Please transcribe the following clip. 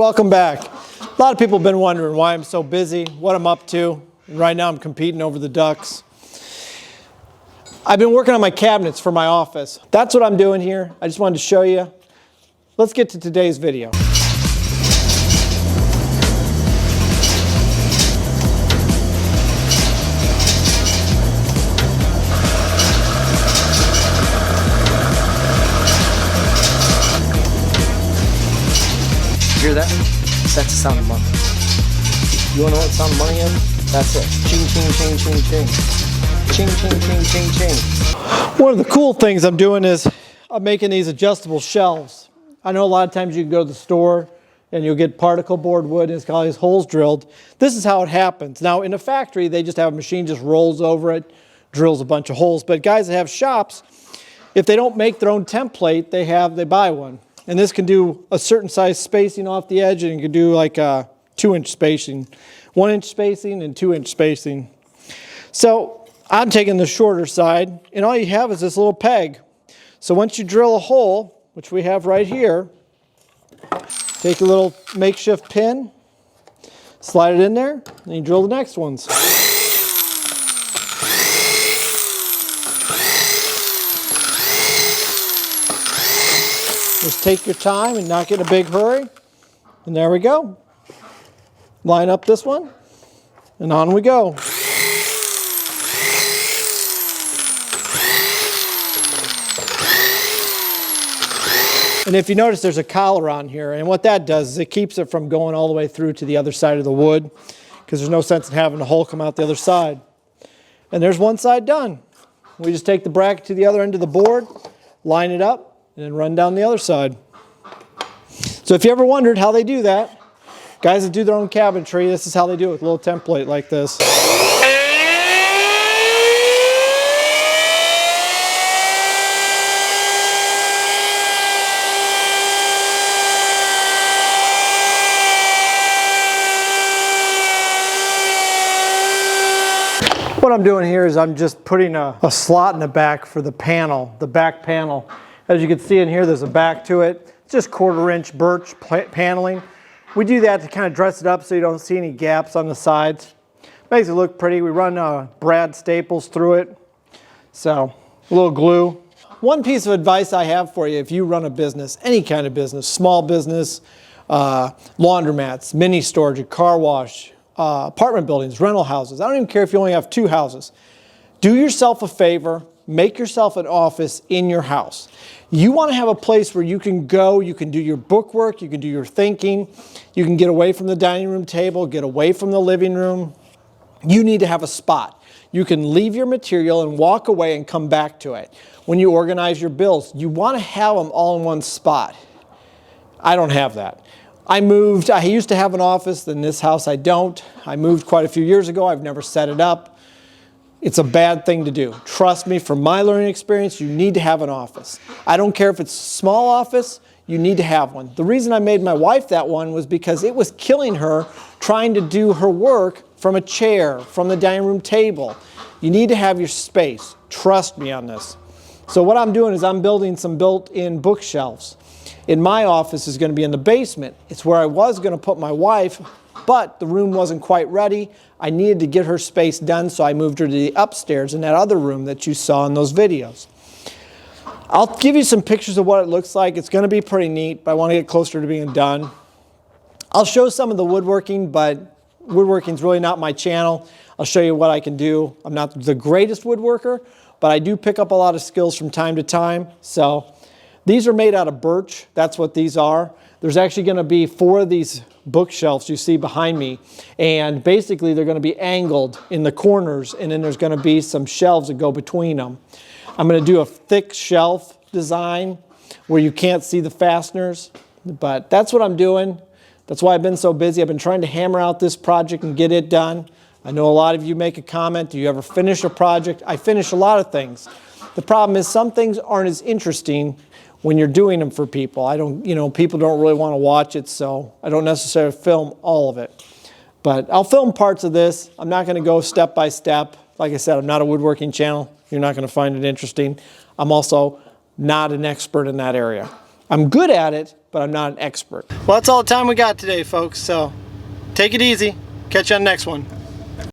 welcome back. A lot of people have been wondering why I'm so busy, what I'm up to. And right now I'm competing over the ducks. I've been working on my cabinets for my office. That's what I'm doing here. I just wanted to show you. Let's get to today's video. Hear that? That's the sound of money. You wanna know what the sound of money is? That's it. Ching, ching, ching, ching, ching. Ching, ching, ching, ching, ching. One of the cool things I'm doing is I'm making these adjustable shelves. I know a lot of times you can go to the store and you'll get particle board wood and it's got all these holes drilled. This is how it happens. Now in a factory, they just have a machine just rolls over it, drills a bunch of holes. But guys that have shops, if they don't make their own template, they buy one. And this can do a certain size spacing off the edge, and you can do like a 2-inch spacing, 1-inch spacing and 2-inch spacing. So I'm taking the shorter side, and all you have is this little peg. So once you drill a hole, which we have right here, take a little makeshift pin, slide it in there, and you drill the next ones. Just take your time and not get in a big hurry. And there we go. Line up this one, and on we go. And if you notice, there's a collar on here, and what that does is it keeps it from going all the way through to the other side of the wood, because there's no sense in having a hole come out the other side. And there's one side done. We just take the bracket to the other end of the board, line it up, and then run down the other side. So if you ever wondered how they do that, guys that do their own cabinetry, this is how they do it with a little template like this. What I'm doing here is I'm just putting a slot in the back for the panel, the back panel. As you can see in here, there's a back to it. It's just 1/4-inch birch paneling. We do that to kind of dress it up so you don't see any gaps on the sides. Makes it look pretty. We run brad staples through it. So, a little glue. One piece of advice I have for you if you run a business, any kind of business, small business, laundromats, mini storage, a car wash, apartment buildings, rental houses. I don't even care if you only have 2 houses. Do yourself a favor. Make yourself an office in your house. You want to have a place where you can go, you can do your book work, you can do your thinking, you can get away from the dining room table, get away from the living room. You need to have a spot. You can leave your material and walk away and come back to it. When you organize your bills, you want to have them all in one spot. I don't have that. I used to have an office, in this house I don't. I moved quite a few years ago, I've never set it up. It's a bad thing to do. Trust me, from my learning experience, you need to have an office. I don't care if it's a small office, you need to have one. The reason I made my wife that one was because it was killing her trying to do her work from a chair, from the dining room table. You need to have your space. Trust me on this. So what I'm doing is I'm building some built-in bookshelves. In my office is going to be in the basement. It's where I was going to put my wife, but the room wasn't quite ready. I needed to get her space done, so I moved her to the upstairs in that other room that you saw in those videos. I'll give you some pictures of what it looks like. It's going to be pretty neat, but I want to get closer to being done. I'll show some of the woodworking, but woodworking is really not my channel. I'll show you what I can do. I'm not the greatest woodworker, but I do pick up a lot of skills from time to time. So these are made out of birch. That's what these are. There's actually going to be 4 of these bookshelves you see behind me, and basically they're going to be angled in the corners, and then there's going to be some shelves that go between them. I'm going to do a thick shelf design where you can't see the fasteners, but that's what I'm doing. That's why I've been so busy. I've been trying to hammer out this project and get it done. I know a lot of you make a comment, do you ever finish a project? I finish a lot of things. The problem is some things aren't as interesting when you're doing them for people. People don't really want to watch it, so I don't necessarily film all of it. But I'll film parts of this. I'm not going to go step by step. Like I said, I'm not a woodworking channel. You're not going to find it interesting. I'm also not an expert in that area. I'm good at it, but I'm not an expert. Well, that's all the time we got today, folks. So take it easy. Catch you on the next one.